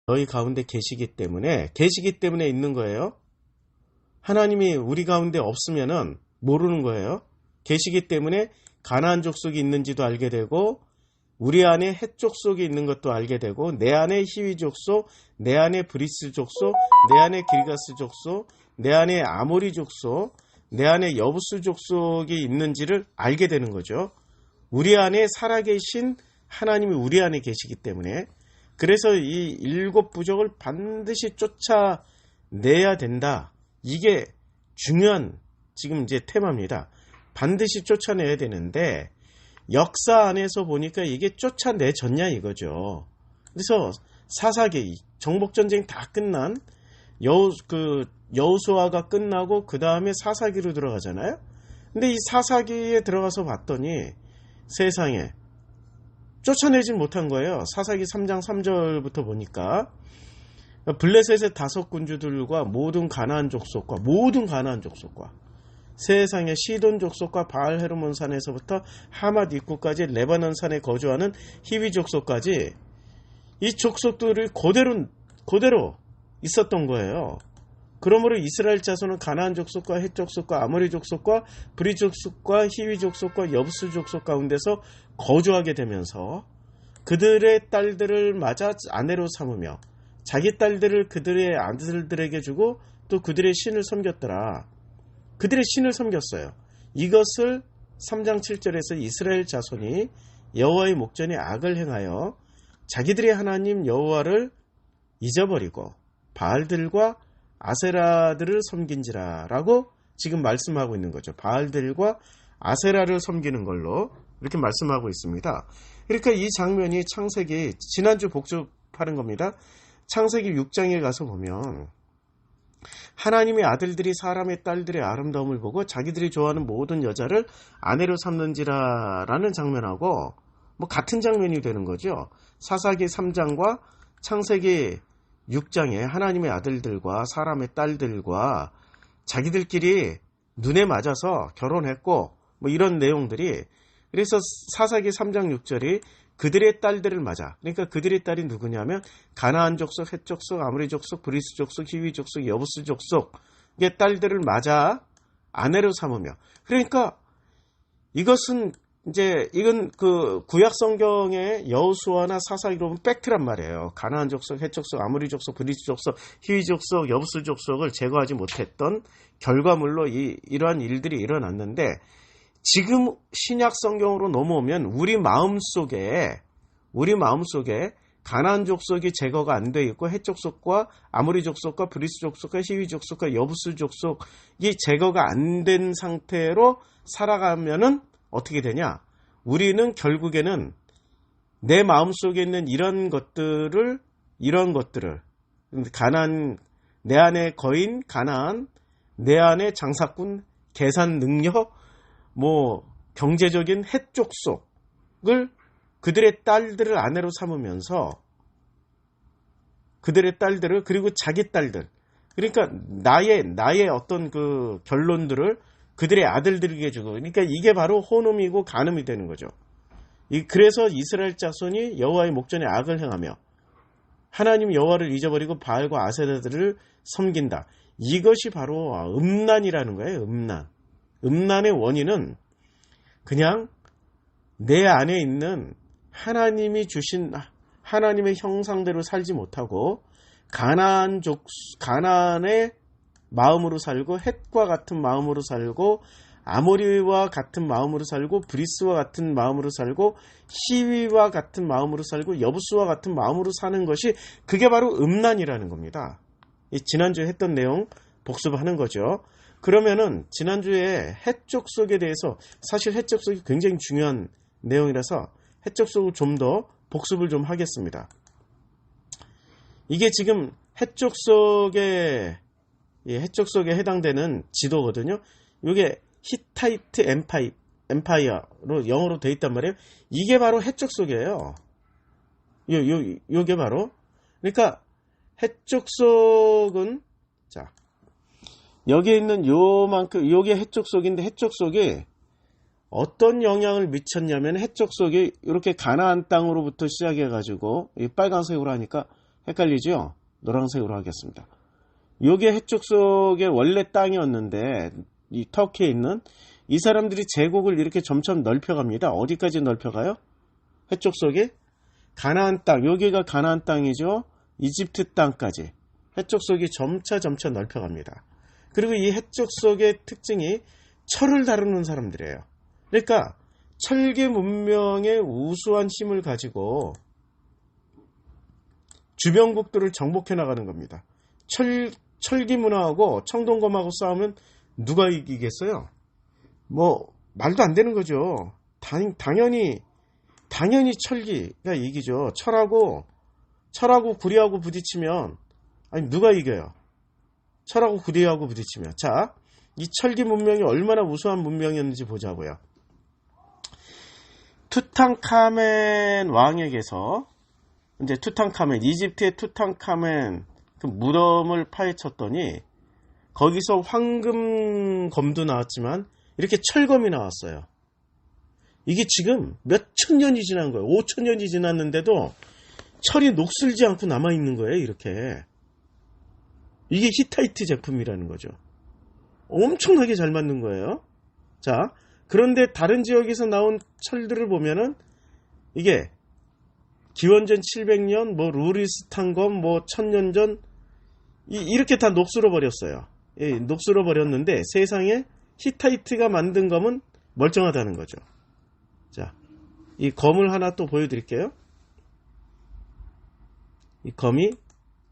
너희 가운데 계시기 때문에 있는 거예요. 하나님이 우리 가운데 없으면은 모르는 거예요. 계시기 때문에 가나안 족속이 있는지도 알게 되고, 우리 안에 헷 족속이 있는 것도 알게 되고, 내 안에 히위 족속, 내 안에 브리스 족속, 내 안에 길가스 족속, 내 안에 아모리 족속, 내 안에 여부스 족속이 있는지를 알게 되는 거죠. 우리 안에 살아계신 하나님이 우리 안에 계시기 때문에. 그래서 이 일곱 부족을 반드시 쫓아내야 된다. 이게 중요한 지금 이제 테마입니다. 반드시 쫓아내야 되는데, 역사 안에서 보니까 이게 쫓아내졌냐 이거죠. 그래서 사사기, 정복전쟁 다 끝난 여호수아가 끝나고 그 다음에 사사기로 들어가잖아요. 근데 이 사사기에 들어가서 봤더니 세상에 쫓아내질 못한 거예요. 사사기 3장 3절부터 보니까 블레셋의 5군주들과 모든 가나안 족속과 세상의 시돈 족속과 바알 헤르몬 산에서부터 하맛 입구까지 레바논 산에 거주하는 히위 족속까지 이 족속들이 그대로 있었던 거예요. 그러므로 이스라엘 자손은 가나안 족속과 헷 족속과 아모리 족속과 브리 족속과 히위 족속과 여부스 족속 가운데서 거주하게 되면서 그들의 딸들을 맞아 아내로 삼으며 자기 딸들을 그들의 아들들에게 주고 또 그들의 신을 섬겼더라. 그들의 신을 섬겼어요. 이것을 3장 7절에서 이스라엘 자손이 여호와의 목전에 악을 행하여 자기들의 하나님 여호와를 잊어버리고 바알들과 아세라들을 섬긴지라 라고 지금 말씀하고 있는 거죠. 바알들과 아세라를 섬기는 걸로 이렇게 말씀하고 있습니다. 그러니까 이 장면이 창세기, 지난주 복습하는 겁니다. 창세기 6장에 가서 보면 하나님의 아들들이 사람의 딸들의 아름다움을 보고 자기들이 좋아하는 모든 여자를 아내로 삼는지라 라는 장면하고 같은 장면이 되는 거죠. 사사기 3장과 창세기 6장에 하나님의 아들들과 사람의 딸들과 자기들끼리 눈에 맞아서 결혼했고 이런 내용들이, 그래서 사사기 3장 6절이 그들의 딸들을 맞아. 그러니까 그들의 딸이 누구냐면 가나안 족속, 헷 족속, 아모리 족속, 브리스 족속, 히위 족속, 여부스 족속의 딸들을 맞아 아내로 삼으며. 그러니까 이건 그 구약 성경의 여호수아나 사사기로 보면 팩트란 말이에요. 가나안 족속, 헷 족속, 아모리 족속, 브리스 족속, 히위 족속, 여부스 족속을 제거하지 못했던 결과물로 이러한 일들이 일어났는데, 지금 신약 성경으로 넘어오면 우리 마음속에 가나안 족속이 제거가 안 돼 있고 헷 족속과 아모리 족속과 브리스 족속과 히위 족속과 여부스 족속이 제거가 안 된 상태로 살아가면은 어떻게 되냐? 우리는 결국에는 내 마음속에 있는 이런 것들을 가나안, 내 안에 거인 가나안, 내 안에 장사꾼, 계산 능력, 경제적인 헷 족속을 그들의 딸들을 아내로 삼으면서 그들의 딸들을, 그리고 자기 딸들, 그러니까 나의 어떤 그 결론들을 그들의 아들들에게 주고, 그러니까 이게 바로 혼음이고 간음이 되는 거죠. 그래서 이스라엘 자손이 여호와의 목전에 악을 행하며 하나님 여호와를 잊어버리고 바알과 아세라들을 섬긴다. 이것이 바로 음란이라는 거예요. 음란의 원인은 그냥 내 안에 있는 하나님이 주신 하나님의 형상대로 살지 못하고 가나안의 마음으로 살고 헷과 같은 마음으로 살고 아모리와 같은 마음으로 살고 브리스와 같은 마음으로 살고 히위와 같은 마음으로 살고 여부스와 같은 마음으로 사는 것이, 그게 바로 음란이라는 겁니다. 지난주에 했던 내용 복습하는 거죠. 그러면은 지난주에 헷 족속에 대해서, 사실 헷 족속이 굉장히 중요한 내용이라서 헷 족속을 좀 더 복습을 좀 하겠습니다. 이게 지금 헷 족속에 해당되는 지도거든요. 이게 히타이트 엠파이어로 영어로 되어 있단 말이에요. 이게 바로 헷 족속이에요. 요게 바로, 그러니까 헷 족속은, 자, 여기에 있는 요만큼, 요게 헷 족속인데, 헷 족속이 어떤 영향을 미쳤냐면, 헷 족속이 이렇게 가나안 땅으로부터 시작해가지고 이 빨간색으로 하니까 헷갈리죠? 노란색으로 하겠습니다. 요게 해족속의 원래 땅이었는데 이 터키에 있는 이 사람들이 제국을 이렇게 점점 넓혀갑니다. 어디까지 넓혀가요? 해족속이 가나안 땅, 여기가 가나안 땅이죠. 이집트 땅까지 해족속이 점차 넓혀갑니다. 그리고 이 해족속의 특징이 철을 다루는 사람들이에요. 그러니까 철계 문명의 우수한 힘을 가지고 주변국들을 정복해 나가는 겁니다. 철기 문화하고 청동검하고 싸우면 누가 이기겠어요? 뭐 말도 안 되는 거죠. 당연히 철기가 이기죠. 철하고 구리하고 부딪히면 아니 누가 이겨요? 철하고 구리하고 부딪히면. 자, 이 철기 문명이 얼마나 우수한 문명이었는지 보자고요. 투탕카멘 왕에게서 이제 이집트의 투탕카멘 그 무덤을 파헤쳤더니 거기서 황금검도 나왔지만 이렇게 철검이 나왔어요. 이게 지금 몇천 년이 지난 거예요. 5천 년이 지났는데도 철이 녹슬지 않고 남아있는 거예요. 이렇게. 이게 히타이트 제품이라는 거죠. 엄청나게 잘 만든 거예요. 자, 그런데 다른 지역에서 나온 철들을 보면은 이게 기원전 700년, 뭐 루리스탄검, 뭐 1000년 전 이렇게 다 녹슬어 버렸어요. 예, 녹슬어 버렸는데 세상에 히타이트가 만든 검은 멀쩡하다는 거죠. 자, 이 검을 하나 또 보여드릴게요. 이 검이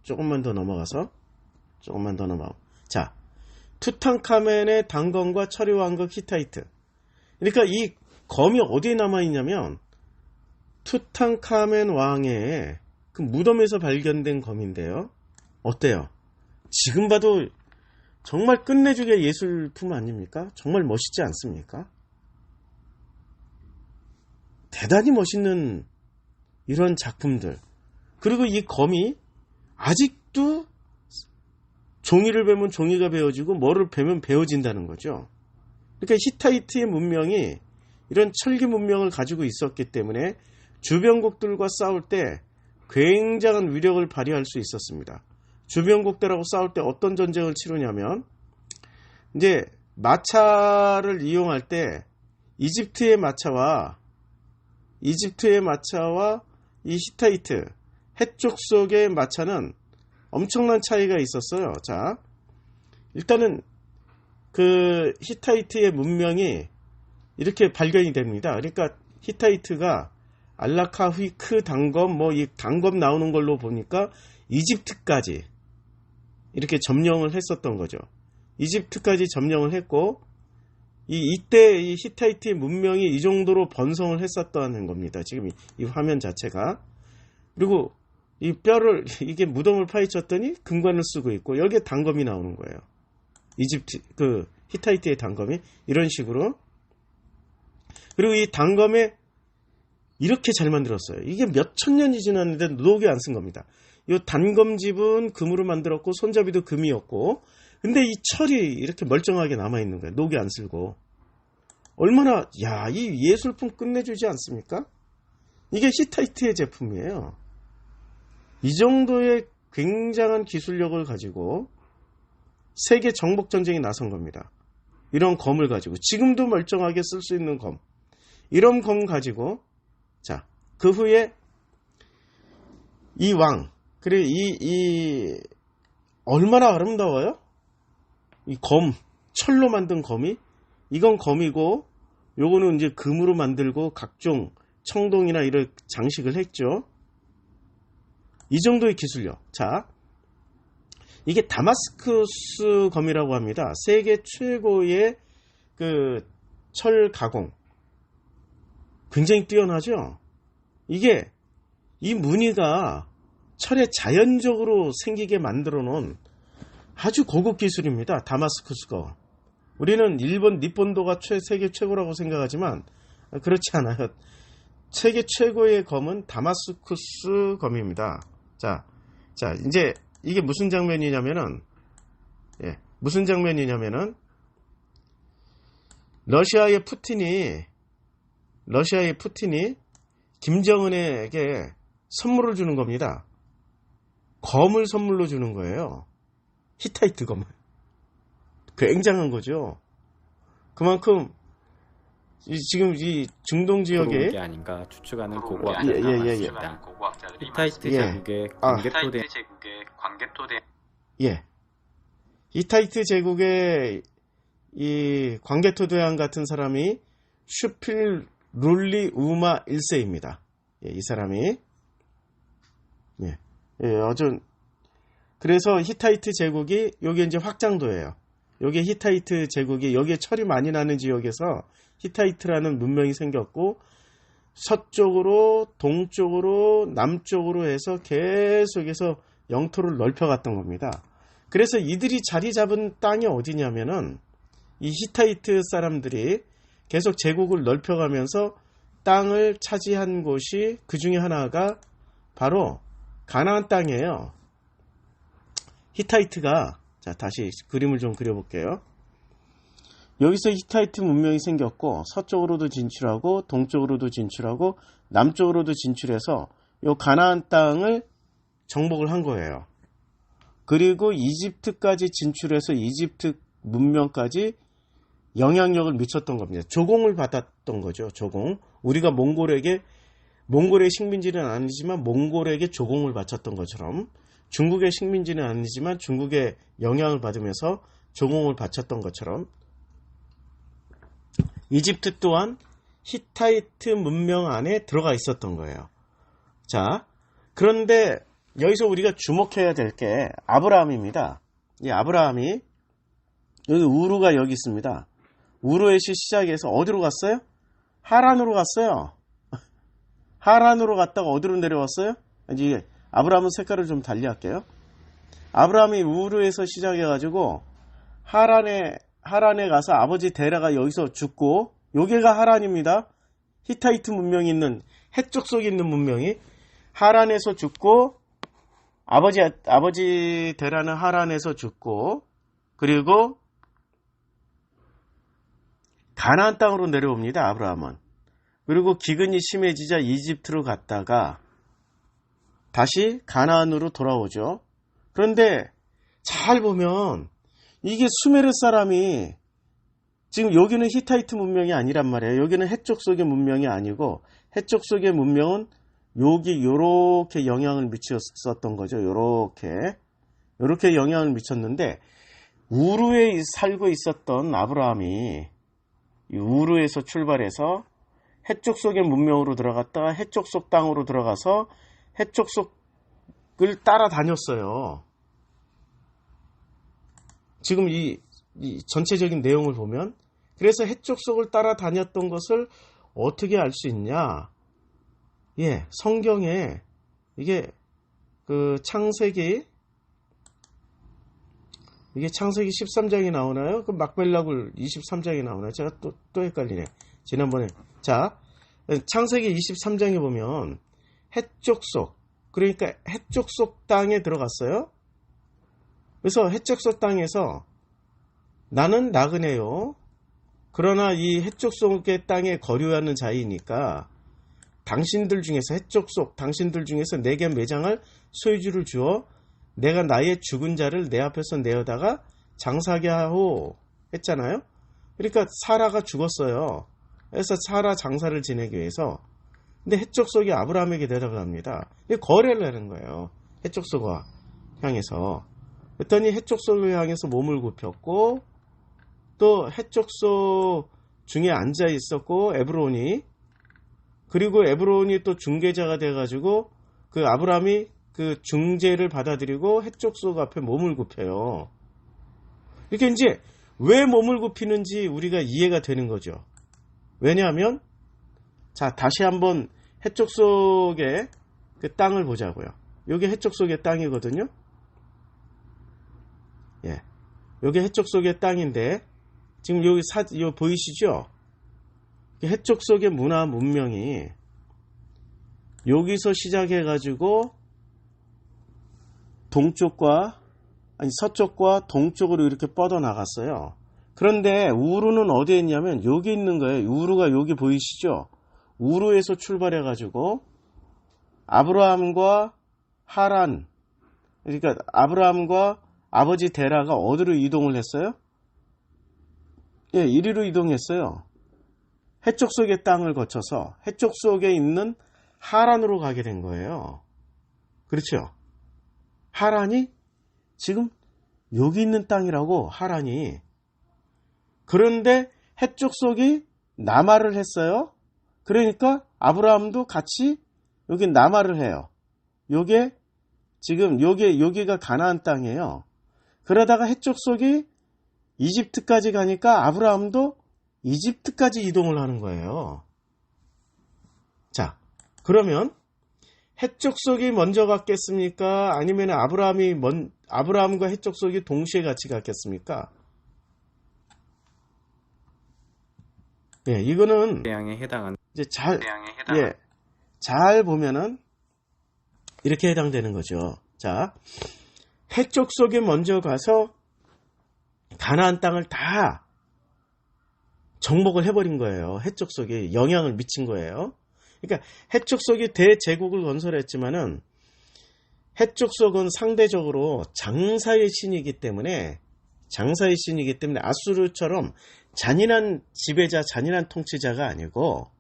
조금만 더 넘어가서 자, 투탕카멘의 단검과 철의 왕국 히타이트. 그러니까 이 검이 어디에 남아있냐면 투탕카멘 왕의 그 무덤에서 발견된 검인데요. 어때요? 지금 봐도 정말 끝내주게 예술품 아닙니까? 정말 멋있지 않습니까? 대단히 멋있는 이런 작품들. 그리고 이 검이 아직도 종이를 베면 종이가 베어지고 뭐를 베면 베어진다는 거죠. 그러니까 히타이트의 문명이 이런 철기 문명을 가지고 있었기 때문에 주변국들과 싸울 때 굉장한 위력을 발휘할 수 있었습니다. 주변국들하고 싸울 때 어떤 전쟁을 치르냐면 이제 마차를 이용할 때 이집트의 마차와 이 히타이트 해족속의 마차는 엄청난 차이가 있었어요. 자, 일단은 그 히타이트의 문명이 이렇게 발견이 됩니다. 그러니까 히타이트가 알라카휘크 단검, 뭐 이 단검 나오는 걸로 보니까 이집트까지 이렇게 점령을 했었던 거죠. 이집트까지 점령을 했고 이때 이 히타이트의 문명이 이 정도로 번성을 했었다는 겁니다. 지금 이 화면 자체가. 그리고 이 뼈를 이게 무덤을 파헤쳤더니 금관을 쓰고 있고 여기에 단검이 나오는 거예요. 그 히타이트의 단검이 이런 식으로. 그리고 이 단검에 이렇게 잘 만들었어요. 이게 몇천 년이 지났는데 녹이 안 쓴 겁니다. 이 단검집은 금으로 만들었고 손잡이도 금이었고 근데 이 철이 이렇게 멀쩡하게 남아있는 거예요. 녹이 안 쓸고. 얼마나 이 예술품 끝내주지 않습니까? 이게 히타이트의 제품이에요. 이 정도의 굉장한 기술력을 가지고 세계 정복전쟁에 나선 겁니다. 이런 검을 가지고 지금도 멀쩡하게 쓸 수 있는 검. 이런 검 가지고 자, 그 후에 이 왕, 그리고 이 얼마나 아름다워요? 이 검, 철로 만든 검이 이건 검이고 요거는 이제 금으로 만들고 각종 청동이나 이런 장식을 했죠. 이 정도의 기술력. 자, 이게 다마스쿠스 검이라고 합니다. 세계 최고의 그 철 가공. 굉장히 뛰어나죠? 이게 이 무늬가 철에 자연적으로 생기게 만들어 놓은 아주 고급 기술입니다. 다마스쿠스 검. 우리는 니폰도가 세계 최고라고 생각하지만 그렇지 않아요. 세계 최고의 검은 다마스쿠스 검입니다. 자, 이제 이게 무슨 장면이냐면은 러시아의 푸틴이 김정은에게 선물을 주는 겁니다. 검을 선물로 주는 거예요. 히타이트 검을. 굉장한 거죠. 그만큼 지금 이 중동 지역에 게 아닌가 추측하는 예, 고고학자들이 예, 예, 많습니다. 히타이트 예. 제국의 아. 광개토대 예. 히타이트 제국의 이 광개토대왕 같은 사람이 슈필 룰리 우마 1세입니다. 예, 이 사람이. 예. 예, 그래서 히타이트 제국이 여기 이제 확장도예요. 여기 히타이트 제국이 여기에 철이 많이 나는 지역에서 히타이트라는 문명이 생겼고 서쪽으로 동쪽으로 남쪽으로 해서 계속해서 영토를 넓혀갔던 겁니다. 그래서 이들이 자리 잡은 땅이 어디냐면은 이 히타이트 사람들이 계속 제국을 넓혀가면서 땅을 차지한 곳이 그 중에 하나가 바로 가나안 땅이에요. 히타이트가, 자, 다시 그림을 좀 그려볼게요. 여기서 히타이트 문명이 생겼고 서쪽으로도 진출하고 동쪽으로도 진출하고 남쪽으로도 진출해서 이 가나안 땅을 정복을 한 거예요. 그리고 이집트까지 진출해서 이집트 문명까지 영향력을 미쳤던 겁니다. 조공을 받았던 거죠. 조공. 우리가 몽골의 식민지는 아니지만 몽골에게 조공을 바쳤던 것처럼 중국의 식민지는 아니지만 중국의 영향을 받으면서 조공을 바쳤던 것처럼 이집트 또한 히타이트 문명 안에 들어가 있었던 거예요. 자, 그런데 여기서 우리가 주목해야 될 게 아브라함입니다. 이 아브라함이 여기 우루가 여기 있습니다. 우루에서 시작해서 어디로 갔어요? 하란으로 갔어요. 하란으로 갔다가 어디로 내려왔어요? 이제 아브라함은 색깔을 좀 달리 할게요. 아브라함이 우루에서 시작해가지고 하란에 가서 아버지 데라가 여기서 죽고, 여기가 하란입니다. 히타이트 문명이 있는, 해쪽 속에 있는 문명이 하란에서 죽고, 아버지 데라는 하란에서 죽고, 그리고 가나안 땅으로 내려옵니다. 아브라함은. 그리고 기근이 심해지자 이집트로 갔다가 다시 가나안으로 돌아오죠. 그런데 잘 보면 이게 수메르 사람이 지금 여기는 히타이트 문명이 아니란 말이에요. 여기는 해쪽 속의 문명이 아니고 해쪽 속의 문명은 여기 요렇게 영향을 미쳤었던 거죠. 요렇게 영향을 미쳤는데 우루에 살고 있었던 아브라함이 우루에서 출발해서 해쪽 속의 문명으로 들어갔다가 해쪽 속 땅으로 들어가서 해쪽 속을 따라다녔어요. 지금 이 전체적인 내용을 보면, 그래서 해쪽 속을 따라다녔던 것을 어떻게 알 수 있냐? 예, 성경에 이게 창세기 13장이 나오나요? 그 막벨라굴 23장이 나오나요? 제가 또 헷갈리네. 지난번에. 자, 창세기 23장에 보면 해쪽 속, 그러니까 해쪽 속 땅에 들어갔어요. 그래서 해쪽 속 땅에서 나는 나그네요. 그러나 이 해쪽 속의 땅에 거류하는 자이니까 당신들 중에서 당신들 중에서 내게 매장할 소유주를 주어 내가 나의 죽은 자를 내 앞에서 내어다가 장사하게 하오 했잖아요. 그러니까 사라가 죽었어요. 그래서 사라 장사를 지내기 위해서. 근데 해쪽 속이 아브라함에게 내려갑니다. 거래를 하는 거예요. 해쪽 속과 향해서. 그랬더니 해쪽 속을 향해서 몸을 굽혔고, 또 해쪽 속 중에 앉아 있었고 에브론이, 그리고 에브론이 또 중개자가 돼가지고 그 아브라함이 그 중재를 받아들이고 해쪽 속 앞에 몸을 굽혀요. 이렇게 이제 왜 몸을 굽히는지 우리가 이해가 되는 거죠. 왜냐하면, 자, 다시 한번 해쪽 속의 그 땅을 보자고요. 여기 해쪽 속의 땅이거든요. 예. 여기 해쪽 속의 땅인데, 지금 여기 이거 보이시죠? 해쪽 속의 문화 문명이 여기서 시작해가지고 서쪽과 동쪽으로 이렇게 뻗어나갔어요. 그런데 우루는 어디에 있냐면 여기 있는 거예요. 우루가 여기 보이시죠? 우루에서 출발해가지고 아브라함과 하란, 그러니까 아브라함과 아버지 데라가 어디로 이동을 했어요? 예, 이리로 이동했어요. 해쪽 속의 땅을 거쳐서 해쪽 속에 있는 하란으로 가게 된 거예요. 그렇죠? 하란이 지금 여기 있는 땅이라고, 하란이. 그런데 해쪽 속이 남하를 했어요. 그러니까 아브라함도 같이 여기 남하를 해요. 요게 지금 여기가 가나안 땅이에요. 그러다가 해쪽 속이 이집트까지 가니까 아브라함도 이집트까지 이동을 하는 거예요. 자, 그러면 해쪽 속이 먼저 갔겠습니까? 아니면 아브라함과 해쪽 속이 동시에 같이 갔겠습니까? 예, 이거는 대양에 해당하는 이제 대양에 잘 보면은 이렇게 해당되는 거죠. 자, 해쪽 속에 먼저 가서 가나안 땅을 다 정복을 해버린 거예요. 해쪽 속에 영향을 미친 거예요. 그러니까 해쪽 속이 대제국을 건설했지만은 해쪽 속은 상대적으로 장사의 신이기 때문에 아수르처럼 잔인한 지배자, 잔인한 통치자가 아니고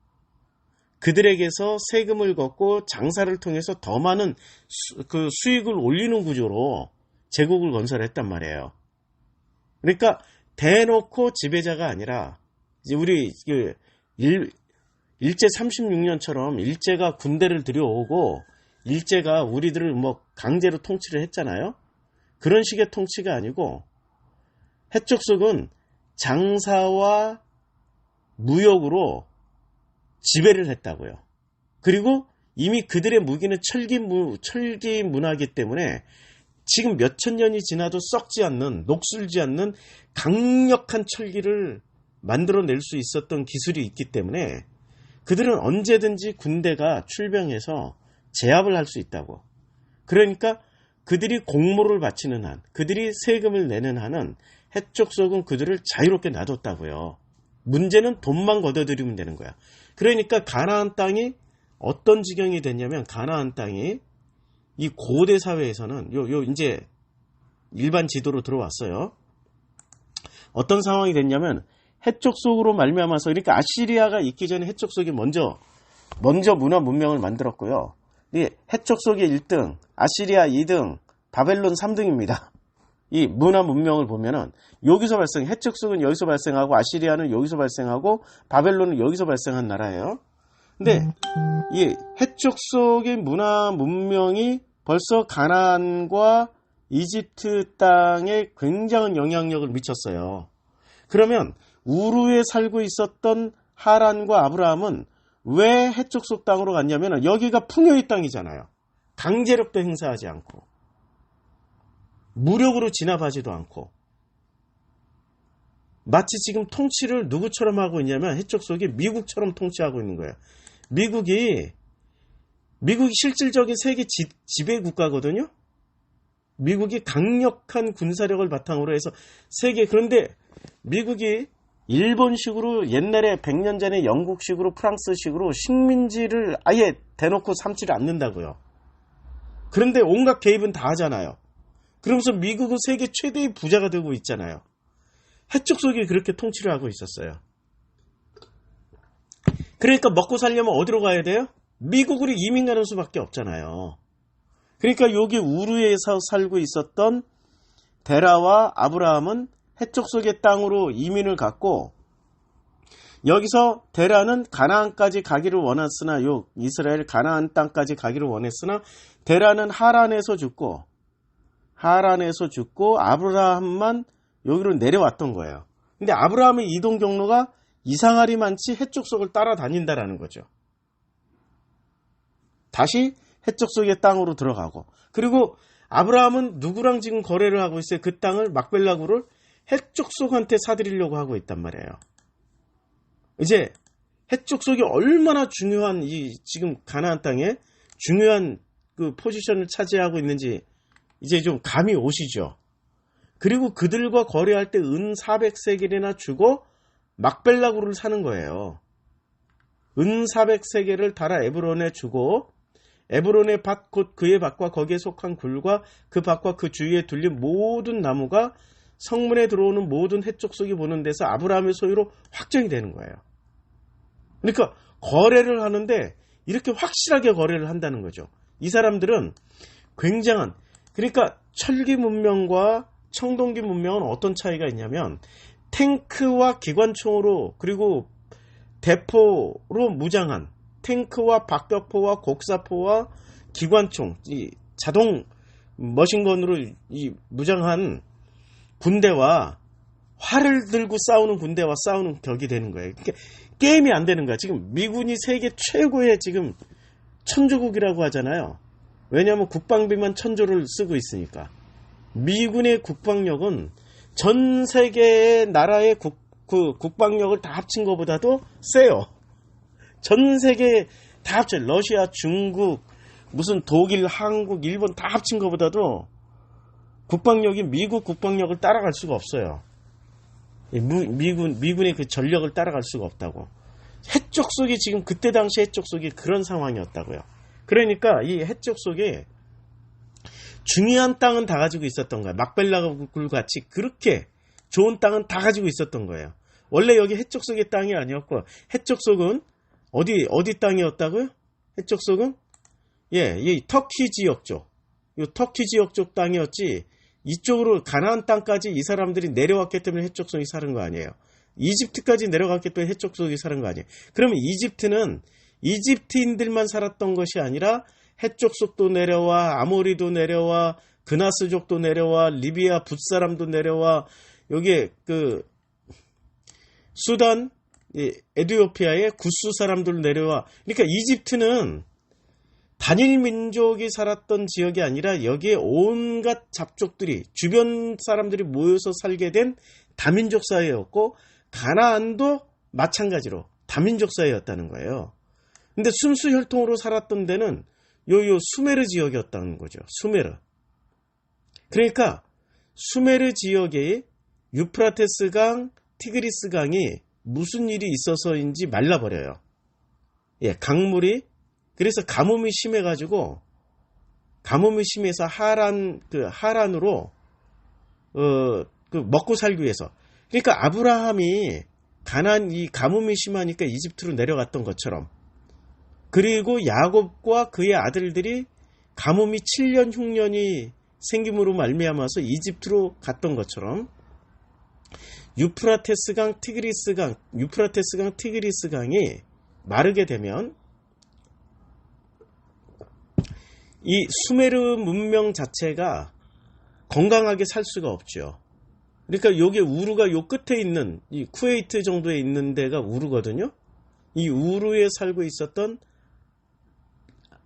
그들에게서 세금을 걷고 장사를 통해서 더 많은 수익을 올리는 구조로 제국을 건설했단 말이에요. 그러니까 대놓고 지배자가 아니라 이제 우리 일제 36년처럼 일제가 군대를 들여오고 일제가 우리들을 뭐 강제로 통치를 했잖아요. 그런 식의 통치가 아니고 해쪽 속은 장사와 무역으로 지배를 했다고요. 그리고 이미 그들의 무기는 철기 문화이기 때문에 지금 몇천 년이 지나도 썩지 않는, 녹슬지 않는 강력한 철기를 만들어낼 수 있었던 기술이 있기 때문에 그들은 언제든지 군대가 출병해서 제압을 할 수 있다고. 그러니까 그들이 공모를 바치는 한, 그들이 세금을 내는 한은 해쪽 속은 그들을 자유롭게 놔뒀다고요. 문제는 돈만 걷어들이면 되는 거야. 그러니까 가나안 땅이 어떤 지경이 됐냐면, 가나안 땅이 이 고대 사회에서는 이제 일반 지도로 들어왔어요. 어떤 상황이 됐냐면 해쪽 속으로 말미암아서, 그러니까 아시리아가 있기 전에 해쪽 속이 먼저 문화 문명을 만들었고요. 해쪽 속이 1등, 아시리아 2등, 바벨론 3등입니다. 이 문화 문명을 보면은 여기서 해쪽 속은 여기서 발생하고 아시리아는 여기서 발생하고 바벨론은 여기서 발생한 나라예요. 근데 이 해쪽 속의 문화 문명이 벌써 가나안과 이집트 땅에 굉장한 영향력을 미쳤어요. 그러면 우르에 살고 있었던 하란과 아브라함은 왜 해쪽 속 땅으로 갔냐면 여기가 풍요의 땅이잖아요. 강제력도 행사하지 않고 무력으로 진압하지도 않고, 마치 지금 통치를 누구처럼 하고 있냐면 해쪽 속이 미국처럼 통치하고 있는 거예요. 미국이 실질적인 세계 지배 국가거든요. 미국이 강력한 군사력을 바탕으로 해서 그런데 미국이 일본식으로, 옛날에 100년 전에 영국식으로, 프랑스식으로 식민지를 아예 대놓고 삼지를 않는다고요. 그런데 온갖 개입은 다 하잖아요. 그러면서 미국은 세계 최대의 부자가 되고 있잖아요. 해쪽 속이 그렇게 통치를 하고 있었어요. 그러니까 먹고 살려면 어디로 가야 돼요? 미국으로 이민 가는 수밖에 없잖아요. 그러니까 여기 우르에서 살고 있었던 데라와 아브라함은 해쪽 속의 땅으로 이민을 갔고, 여기서 데라는 가나안까지 가기를 원했으나, 이스라엘 가나안 땅까지 가기를 원했으나 데라는 하란에서 죽고 아브라함만 여기로 내려왔던 거예요. 근데 아브라함의 이동 경로가 이상하리만치 해쪽 속을 따라다닌다라는 거죠. 다시 해쪽 속의 땅으로 들어가고, 그리고 아브라함은 누구랑 지금 거래를 하고 있어요? 그 땅을, 막벨라구를 해쪽 속한테 사들이려고 하고 있단 말이에요. 이제 해쪽 속이 얼마나 중요한, 지금 가나안 땅에 중요한 그 포지션을 차지하고 있는지 이제 좀 감이 오시죠. 그리고 그들과 거래할 때 은 400세겔이나 주고 막벨라구를 사는 거예요. 은 400세겔을 달아 에브론에 주고 에브론의 밭 곧 그의 밭과 거기에 속한 굴과 그 밭과 그 주위에 둘린 모든 나무가 성문에 들어오는 모든 헷족속이 보는 데서 아브라함의 소유로 확정이 되는 거예요. 그러니까 거래를 하는데 이렇게 확실하게 거래를 한다는 거죠. 이 사람들은 굉장한, 그러니까 철기 문명과 청동기 문명은 어떤 차이가 있냐면 탱크와 기관총으로 그리고 대포로 무장한 탱크와 박격포와 곡사포와 기관총, 이 자동 머신건으로 이 무장한 군대와 활을 들고 싸우는 군대와 싸우는 격이 되는 거예요. 그러니까 게임이 안 되는 거야. 지금 미군이 세계 최고의 지금 천조국이라고 하잖아요. 왜냐하면 국방비만 1,000조를 쓰고 있으니까. 미군의 국방력은 전 세계의 나라의 국방력을 다 합친 것보다도 세요. 전 세계 다 합쳐. 러시아, 중국, 무슨 독일, 한국, 일본 다 합친 것보다도 국방력이 미국 국방력을 따라갈 수가 없어요. 미군의 그 전력을 따라갈 수가 없다고. 해적속이 지금 그때 당시 해적속이 그런 상황이었다고요. 그러니까 이 해적속에 중요한 땅은 다 가지고 있었던 거예요. 막벨라굴 같이 그렇게 좋은 땅은 다 가지고 있었던 거예요. 원래 여기 해적속의 땅이 아니었고, 해적속은 어디 땅이었다고요? 해적속은 이 터키 지역 쪽, 이 터키 지역 쪽 땅이었지. 이쪽으로 가나안 땅까지 이 사람들이 내려왔기 때문에 해적속이 사는 거 아니에요. 이집트까지 내려갔기 때문에 해적속이 사는 거 아니에요. 그러면 이집트는 이집트인들만 살았던 것이 아니라 해적속도 내려와, 아모리도 내려와, 그나스족도 내려와, 리비아 붓사람도 내려와, 여기에 그 수단, 에티오피아의 구스 사람들 내려와. 그러니까 이집트는 단일 민족이 살았던 지역이 아니라 여기에 온갖 잡족들이, 주변 사람들이 모여서 살게 된 다민족 사회였고, 가나안도 마찬가지로 다민족 사회였다는 거예요. 근데 순수 혈통으로 살았던 데는 요 수메르 지역이었다는 거죠. 수메르. 그러니까 수메르 지역에 유프라테스 강, 티그리스 강이 무슨 일이 있어서인지 말라버려요. 강물이. 그래서 가뭄이 심해가지고, 가뭄이 심해서 하란으로 먹고 살기 위해서. 그러니까 아브라함이 이 가뭄이 심하니까 이집트로 내려갔던 것처럼, 그리고 야곱과 그의 아들들이 가뭄이 7년 흉년이 생김으로 말미암아서 이집트로 갔던 것처럼, 유프라테스 강, 티그리스 강이 마르게 되면 이 수메르 문명 자체가 건강하게 살 수가 없죠. 그러니까 요게 우르가 요 끝에 있는 이 쿠웨이트 정도에 있는 데가 우르거든요. 이 우르에 살고 있었던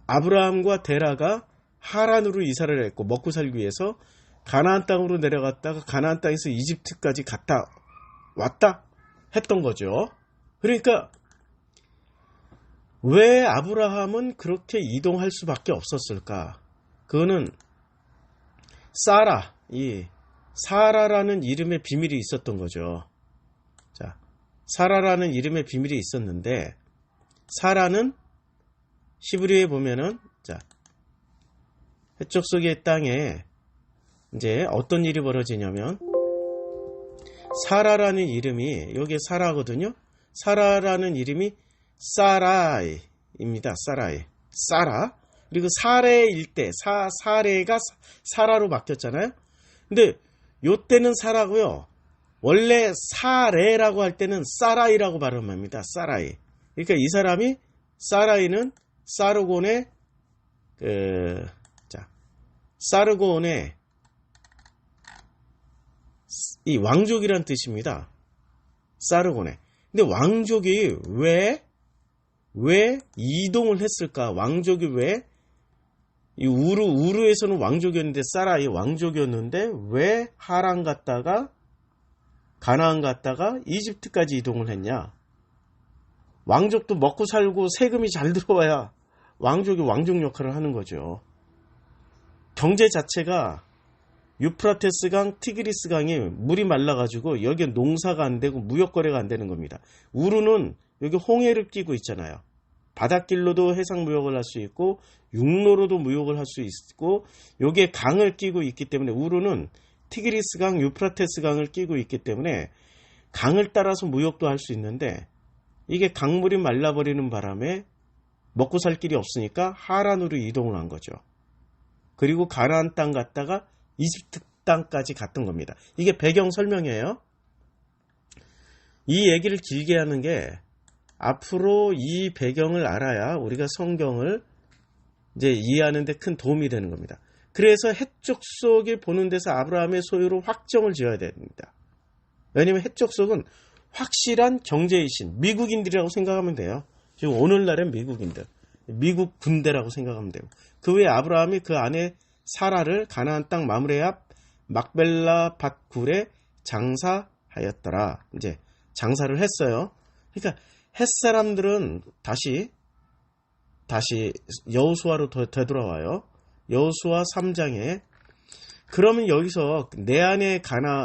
아브라함과 데라가 하란으로 이사를 했고, 먹고 살기 위해서 가나안 땅으로 내려갔다가 가나안 땅에서 이집트까지 갔다 왔다 했던 거죠. 그러니까 왜 아브라함은 그렇게 이동할 수밖에 없었을까? 그거는 사라라는 이름의 비밀이 있었던 거죠. 자, 사라라는 이름의 비밀이 있었는데, 사라는 히브리에 보면은, 자, 해적속의 땅에 이제 어떤 일이 벌어지냐면, 사라라는 이름이, 여기에 사라거든요. 사라라는 이름이 사라이입니다. 사라. 그리고 사레일 때, 사레가 사라로 바뀌었잖아요. 근데 요때는 사라고요. 원래 사레라고 할 때는 사라이라고 발음합니다. 사라이. 그러니까 이 사람이, 사라이는 사르곤의 사르곤의 이 왕족이란 뜻입니다. 사르곤의. 근데 왕족이 왜 이동을 했을까? 왕족이 이 우르에서는 왕족이었는데, 사라이 왕족이었는데, 왜 하란 갔다가, 가나안 갔다가, 이집트까지 이동을 했냐? 왕족도 먹고 살고 세금이 잘 들어와야 왕족이 왕족 역할을 하는 거죠. 경제 자체가 유프라테스 강, 티그리스 강이 물이 말라가지고 여기에 농사가 안 되고 무역거래가 안 되는 겁니다. 우르는 여기 홍해를 끼고 있잖아요. 바닷길로도 해상 무역을 할 수 있고 육로로도 무역을 할 수 있고 요게 강을 끼고 있기 때문에 우르는 티그리스 강, 유프라테스 강을 끼고 있기 때문에 강을 따라서 무역도 할 수 있는데 이게 강물이 말라버리는 바람에 먹고 살 길이 없으니까 하란으로 이동을 한 거죠. 그리고 가나안 땅 갔다가 이집트 땅까지 갔던 겁니다. 이게 배경 설명이에요. 이 얘기를 길게 하는 게 앞으로 이 배경을 알아야 우리가 성경을 이제 이해하는 데 큰 도움이 되는 겁니다. 그래서 헷족속이 보는 데서 아브라함의 소유로 확정을 지어야 됩니다. 왜냐하면 헷족속은 확실한 경제의 신, 미국인들이라고 생각하면 돼요. 지금 오늘날의 미국인들, 미국 군대라고 생각하면 돼요. 그 외에 아브라함이 그 아내 사라를 가나안 땅 마므레 앞 막벨라 밭굴에 장사하였더라. 이제 장사를 했어요. 그러니까 햇사람들은 다시 여호수아로 되돌아와요. 여호수아 3장에 그러면 여기서 내 안에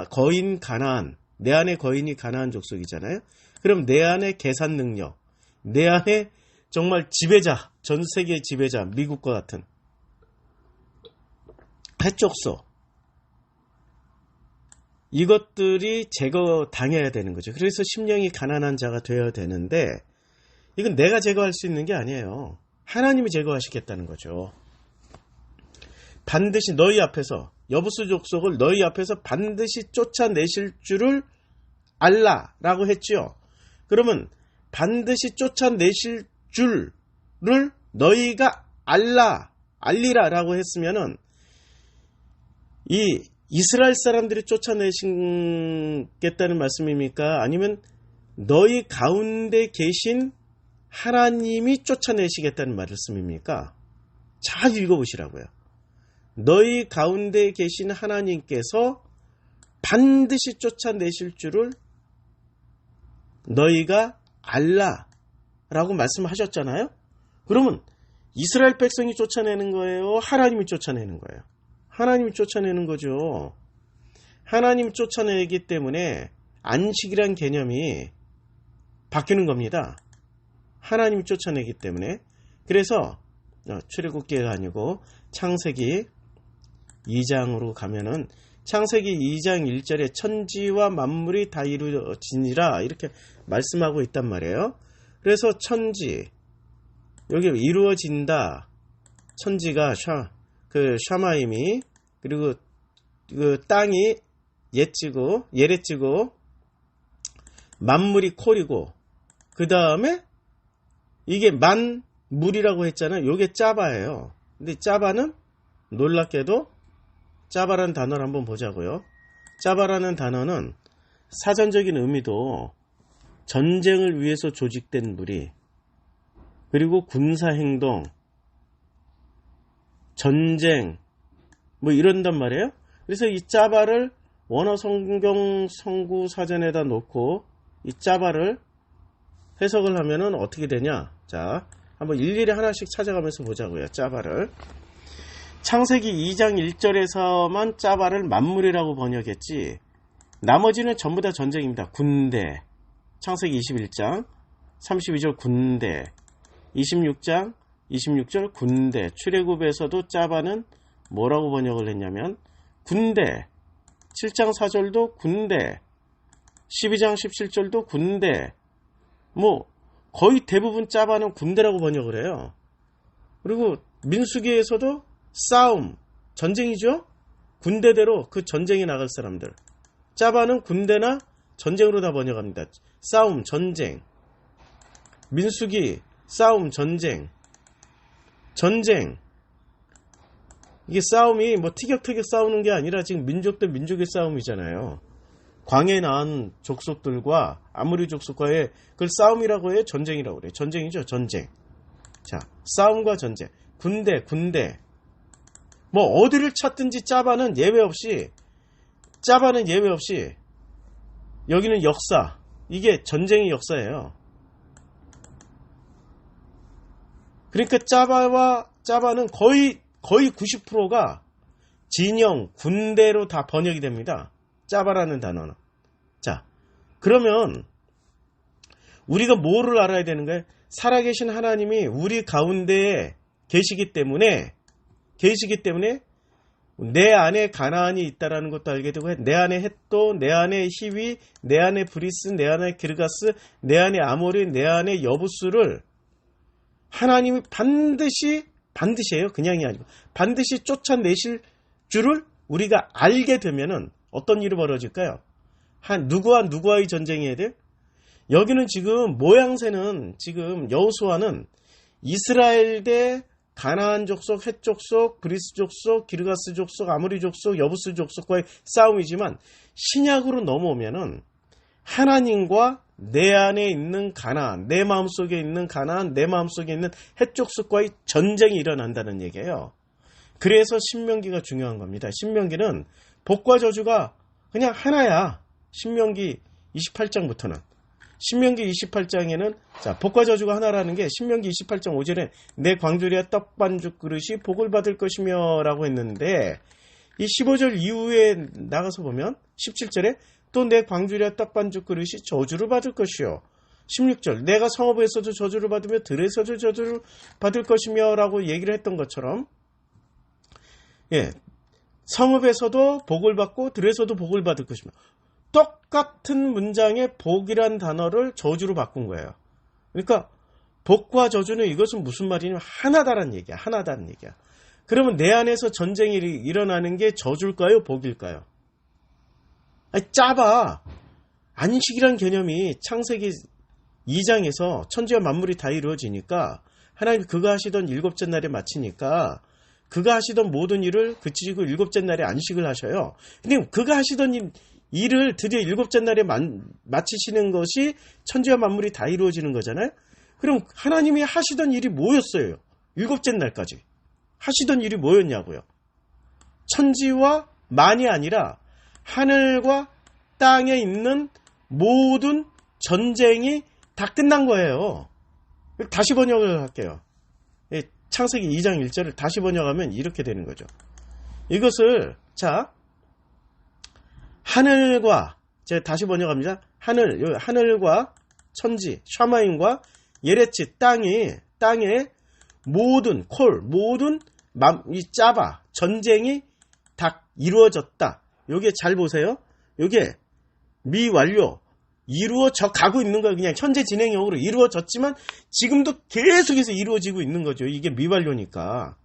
거인 가나안, 내 안에 거인이 가나안 족속이잖아요. 그럼 내 안에 계산 능력, 내 안에 정말 지배자, 전 세계의 지배자, 미국과 같은 해족속, 이것들이 제거당해야 되는 거죠. 그래서 심령이 가난한 자가 되어야 되는데 이건 내가 제거할 수 있는 게 아니에요. 하나님이 제거하시겠다는 거죠. 반드시 너희 앞에서, 여부수 족속을 너희 앞에서 반드시 쫓아내실 줄을 알라라고 했지요. 그러면 반드시 쫓아내실 줄을 너희가 알리라라고 했으면은 이 이스라엘 사람들이 쫓아내시겠다는 말씀입니까? 아니면 너희 가운데 계신 하나님이 쫓아내시겠다는 말씀입니까? 잘 읽어보시라고요. 너희 가운데 계신 하나님께서 반드시 쫓아내실 줄을 너희가 알라라고 말씀하셨잖아요. 그러면 이스라엘 백성이 쫓아내는 거예요? 하나님이 쫓아내는 거예요? 하나님이 쫓아내는 거죠. 하나님이 쫓아내기 때문에 안식이란 개념이 바뀌는 겁니다. 하나님이 쫓아내기 때문에. 그래서 출애굽기가 아니고 창세기 2장으로 가면은 창세기 2장 1절에 천지와 만물이 다 이루어지니라 이렇게 말씀하고 있단 말이에요. 그래서 천지, 여기 이루어진다. 천지가 샤마임이, 그리고 그 땅이 예레찌고 만물이 콜이고, 그 다음에 이게 만물이라고 했잖아요. 요게 짜바예요. 근데 짜바는 놀랍게도 짜바라는 단어를 한번 보자고요. 짜바라는 단어는 사전적인 의미도 전쟁을 위해서 조직된 무리, 그리고 군사행동, 전쟁, 뭐 이런단 말이에요. 그래서 이 짜바를 원어 성경 성구 사전에다 놓고 이 짜바를 해석을 하면은 어떻게 되냐? 자, 한번 일일이 하나씩 찾아가면서 보자고요. 짜바를. 창세기 2장 1절에서만 짜바를 만물이라고 번역했지, 나머지는 전부 다 전쟁입니다. 군대. 창세기 21장 32절 군대, 26장 26절 군대. 출애굽에서도 짜바는 뭐라고 번역을 했냐면 군대. 7장 4절도 군대, 12장 17절도 군대. 뭐 거의 대부분 짜바는 군대라고 번역을 해요. 그리고 민수기에서도 싸움, 전쟁이죠. 군대대로 그 전쟁에 나갈 사람들. 짜바는 군대나 전쟁으로 다 번역합니다. 싸움, 전쟁. 민수기, 싸움, 전쟁. 이게 싸움이 뭐 티격태격 싸우는 게 아니라 지금 민족 대 민족의 싸움이잖아요. 광해에 나온 족속들과 아모리 족속과의 그걸 싸움이라고 해요? 전쟁이라고 그래요? 전쟁이죠, 전쟁. 자, 싸움과 전쟁. 군대. 뭐 어디를 찾든지 짜바는 예외 없이 여기는 역사. 이게 전쟁의 역사예요. 그러니까 짜바는 거의 90%가 진영, 군대로 다 번역이 됩니다. 짜바라는 단어는. 자, 그러면 우리가 뭐를 알아야 되는 거예요? 살아계신 하나님이 우리 가운데에 계시기 때문에 내 안에 가나안이 있다라는 것도 알게 되고, 내 안에 헷도, 내 안에 히위, 내 안에 브리스, 내 안에 기르가스, 내 안에 아모리, 내 안에 여부스를 하나님이 반드시예요. 그냥이 아니고 반드시 쫓아내실 줄을 우리가 알게 되면은 어떤 일이 벌어질까요? 누구와의 전쟁이어야 돼? 여기는 지금 모양새는 지금 여호수아는 이스라엘 대 가나안 족속, 헷 족속, 브리스 족속, 기르가스 족속, 아모리 족속, 여부스 족속과의 싸움이지만 신약으로 넘어오면은 하나님과 내 안에 있는 가나안, 내 마음속에 있는 가나안, 내 마음속에 있는 헷 족속과의 전쟁이 일어난다는 얘기예요. 그래서 신명기가 중요한 겁니다. 신명기는 복과 저주가 그냥 하나야. 신명기 28장부터는. 신명기 28장에는 복과 저주가 하나라는 게 신명기 28장 5절에 내 광주리와 떡반죽 그릇이 복을 받을 것이며 라고 했는데, 이 15절 이후에 나가서 보면 17절에 또 내 광주리와 떡반죽 그릇이 저주를 받을 것이요. 16절 내가 성읍에서도 저주를 받으며 들에서도 저주를 받을 것이며 라고 얘기를 했던 것처럼, 성읍에서도 복을 받고 들에서도 복을 받을 것이며, 똑같은 문장에 복이란 단어를 저주로 바꾼 거예요. 그러니까 복과 저주는 이것은 무슨 말이냐면 하나다라는 얘기야. 하나다는 얘기야. 그러면 내 안에서 전쟁이 일어나는 게 저주일까요? 복일까요? 짜봐. 안식이란 개념이 창세기 2장에서 천지와 만물이 다 이루어지니까 하나님 그가 하시던 일곱째 날에 마치니까 그가 하시던 모든 일을 그치시고 일곱째 날에 안식을 하셔요. 근데 그가 하시던 일을 드디어 일곱째 날에 마치시는 것이 천지와 만물이 다 이루어지는 거잖아요. 그럼 하나님이 하시던 일이 뭐였어요? 일곱째 날까지 하시던 일이 뭐였냐고요? 천지와 만이 아니라 하늘과 땅에 있는 모든 전쟁이 다 끝난 거예요. 다시 번역을 할게요. 창세기 2장 1절을 다시 번역하면 이렇게 되는 거죠. 이것을 하늘과, 제가 다시 번역합니다. 하늘과 천지, 샤마임과 예레치, 땅의 모든 이 짜바, 전쟁이 다 이루어졌다. 요게 잘 보세요. 요게 미완료, 이루어져 가고 있는 거예요. 그냥 현재 진행형으로 이루어졌지만 지금도 계속해서 이루어지고 있는 거죠. 이게 미완료니까.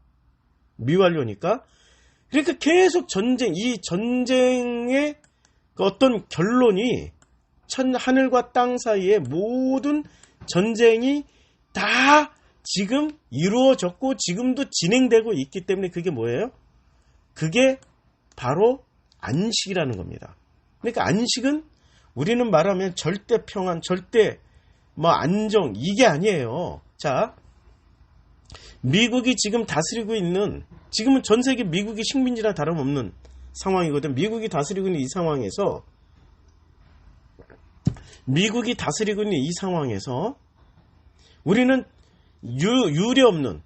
그러니까 계속 이 전쟁의 어떤 결론이 하늘과 땅 사이의 모든 전쟁이 다 지금 이루어졌고 지금도 진행되고 있기 때문에 그게 뭐예요? 그게 바로 안식이라는 겁니다. 그러니까 안식은 우리는 말하면 절대 평안, 절대 안정, 이게 아니에요. 미국이 지금 다스리고 있는, 지금은 전 세계 미국이 식민지나 다름없는 상황이거든. 미국이 다스리고 있는 이 상황에서 우리는 유례 없는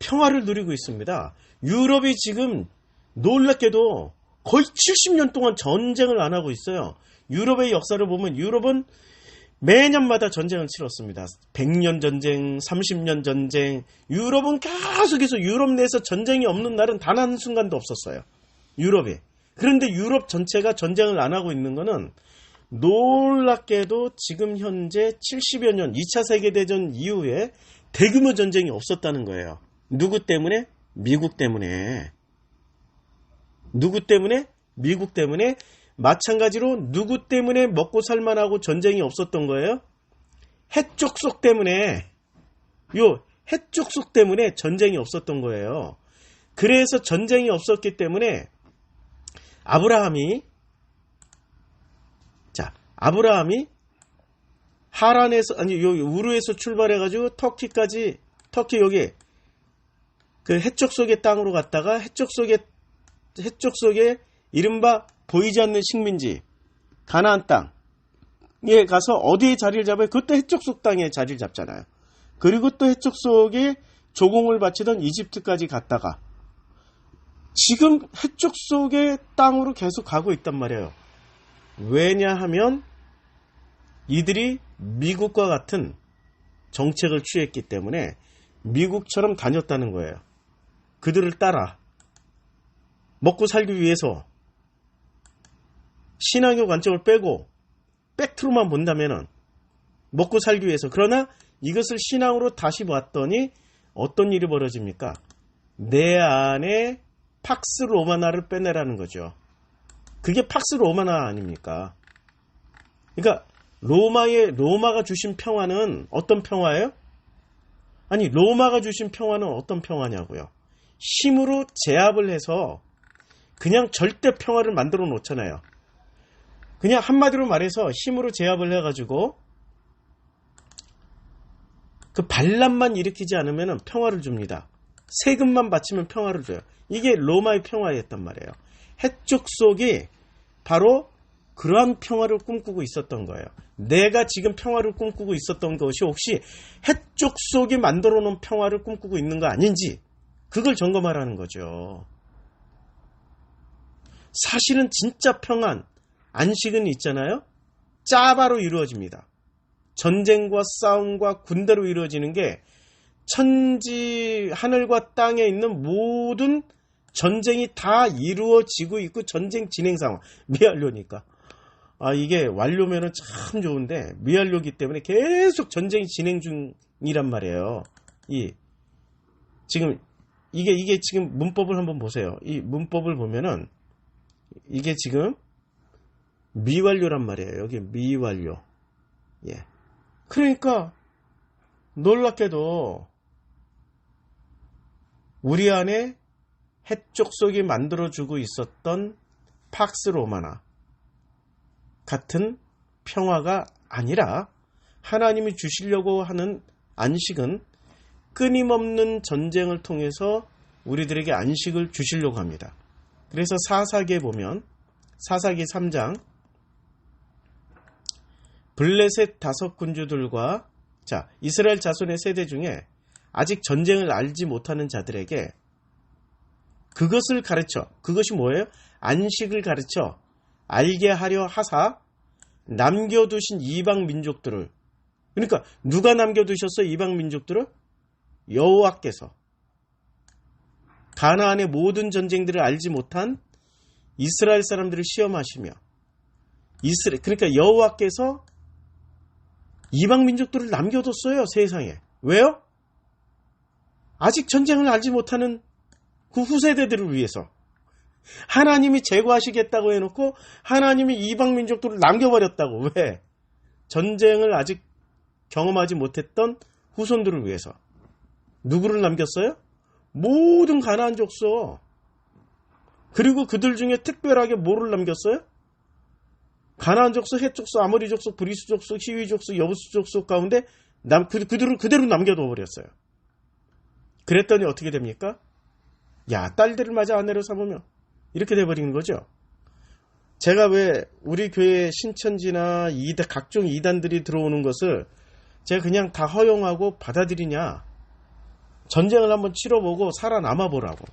평화를 누리고 있습니다. 유럽이 지금 놀랍게도 거의 70년 동안 전쟁을 안 하고 있어요. 유럽의 역사를 보면 유럽은 매년마다 전쟁을 치렀습니다. 100년 전쟁, 30년 전쟁. 유럽은 계속해서 유럽 내에서 전쟁이 없는 날은 단 한순간도 없었어요. 유럽이. 그런데 유럽 전체가 전쟁을 안 하고 있는 거는 놀랍게도 지금 현재 70여 년 2차 세계대전 이후에 대규모 전쟁이 없었다는 거예요. 누구 때문에? 미국 때문에. 누구 때문에? 미국 때문에. 마찬가지로 누구 때문에 먹고 살만하고 전쟁이 없었던 거예요? 헷족속 때문에. 헷족속 때문에 전쟁이 없었던 거예요. 그래서 전쟁이 없었기 때문에 아브라함이 하란에서, 우르에서 출발해가지고 터키 여기 그 헷족속의 땅으로 갔다가 헷족속의 이른바 보이지 않는 식민지 가나안 땅에 가서 어디에 자리를 잡아요? 그것도 헷족속 땅에 자리를 잡잖아요. 그리고 또 헷족속에 조공을 바치던 이집트까지 갔다가 지금 헷족속의 땅으로 계속 가고 있단 말이에요. 왜냐하면 이들이 미국과 같은 정책을 취했기 때문에 미국처럼 다녔다는 거예요. 그들을 따라 먹고 살기 위해서 신앙의 관점을 빼고 팩트로만 본다면은 먹고 살기 위해서. 그러나 이것을 신앙으로 다시 봤더니 어떤 일이 벌어집니까? 내 안에 팍스 로마나를 빼내라는 거죠. 그게 팍스 로마나 아닙니까? 그러니까 로마가 주신 평화는 어떤 평화예요? 아니, 로마가 주신 평화는 어떤 평화냐고요. 힘으로 제압을 해서 그냥 절대 평화를 만들어 놓잖아요. 그냥 한마디로 말해서 힘으로 제압을 해가지고 그 반란만 일으키지 않으면 평화를 줍니다. 세금만 바치면 평화를 줘요. 이게 로마의 평화였단 말이에요. 해쪽 속이 바로 그러한 평화를 꿈꾸고 있었던 거예요. 내가 지금 평화를 꿈꾸고 있었던 것이 혹시 해쪽 속이 만들어 놓은 평화를 꿈꾸고 있는 거 아닌지 그걸 점검하라는 거죠. 사실은 진짜 평안, 안식은 있잖아요. 짜바로 이루어집니다. 전쟁과 싸움과 군대로 이루어지는 게 천지 하늘과 땅에 있는 모든 전쟁이 다 이루어지고 있고 전쟁 진행 상황. 미완료니까. 이게 완료면은 참 좋은데 미완료기 때문에 계속 전쟁이 진행 중이란 말이에요. 지금 이게 지금 문법을 한번 보세요. 이 문법을 보면은 이게 지금 미완료란 말이에요. 여기 미완료. 예. 그러니까 놀랍게도 우리 안에 해쪽 속이 만들어주고 있었던 팍스 로마나 같은 평화가 아니라 하나님이 주시려고 하는 안식은 끊임없는 전쟁을 통해서 우리들에게 안식을 주시려고 합니다. 그래서 사사기에 보면 사사기 3장 블레셋 5군주들과 이스라엘 자손의 세대 중에 아직 전쟁을 알지 못하는 자들에게 그것을 가르쳐, 그것이 뭐예요? 안식을 가르쳐 알게 하려 하사 남겨두신 이방 민족들을, 그러니까 누가 남겨두셨어요? 이방 민족들을? 여호와께서 가나안의 모든 전쟁들을 알지 못한 이스라엘 사람들을 시험하시며 그러니까 여호와께서 이방 민족들을 남겨뒀어요. 세상에. 왜요? 아직 전쟁을 알지 못하는 그 후세대들을 위해서. 하나님이 제거하시겠다고 해놓고 하나님이 이방 민족들을 남겨버렸다고. 왜? 전쟁을 아직 경험하지 못했던 후손들을 위해서. 누구를 남겼어요? 모든 가나안 족속. 그리고 그들 중에 특별하게 뭐를 남겼어요? 가나안 족속, 헷 족속, 아모리 족속, 브리스 족속, 히위 족속, 여부스 족속 가운데 그들을 그대로 남겨둬 버렸어요. 그랬더니 어떻게 됩니까? 야, 딸들을 맞아 아내로 삼으며 이렇게 돼버리는 거죠. 제가 왜 우리 교회 신천지나 각종 이단들이 들어오는 것을 제가 그냥 다 허용하고 받아들이냐? 전쟁을 한번 치러보고 살아남아 보라고.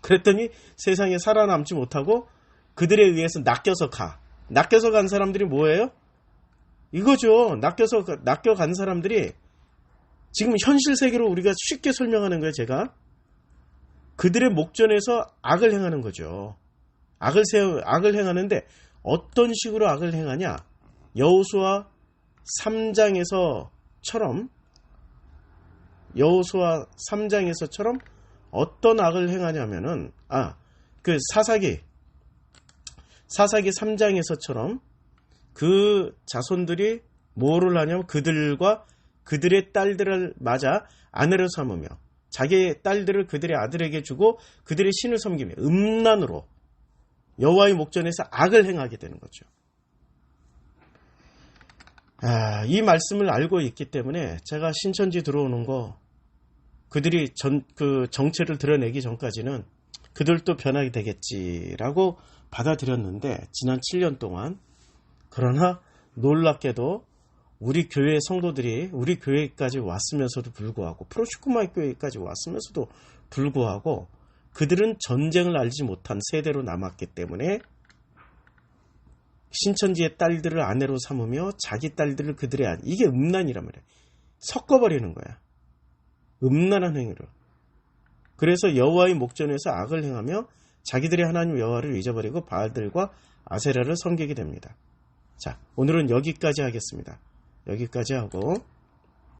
그랬더니 세상에 살아남지 못하고 그들에 의해서 낚여서 가. 낚여서 간 사람들이 뭐예요? 이거죠. 낚여간 사람들이 지금 현실 세계로 우리가 쉽게 설명하는 거예요. 제가 그들의 목전에서 악을 행하는 거죠. 악을 행하는데 어떤 식으로 악을 행하냐? 여호수아 3장에서처럼 어떤 악을 행하냐면은 그 사사기 3장에서처럼 그 자손들이 뭐를 하냐면 그들과 그들의 딸들을 맞아 아내로 삼으며 자기의 딸들을 그들의 아들에게 주고 그들의 신을 섬기며 음란으로 여호와의 목전에서 악을 행하게 되는 거죠. 이 말씀을 알고 있기 때문에 제가 신천지 들어오는 거 그들이 그 정체를 드러내기 전까지는 그들도 변하게 되겠지라고 받아들였는데 지난 7년 동안. 그러나 놀랍게도 우리 교회 성도들이 우리 교회까지 왔으면서도 불구하고 프로슈크마이 교회까지 왔으면서도 불구하고 그들은 전쟁을 알지 못한 세대로 남았기 때문에 신천지의 딸들을 아내로 삼으며 자기 딸들을 그들의 이게 음란이란 말이에요. 섞어버리는 거야. 음란한 행위로. 그래서 여호와의 목전에서 악을 행하며 자기들이 하나님 여호와를 잊어버리고 바알들과 아세라를 섬기게 됩니다. 자, 오늘은 여기까지 하겠습니다. 여기까지 하고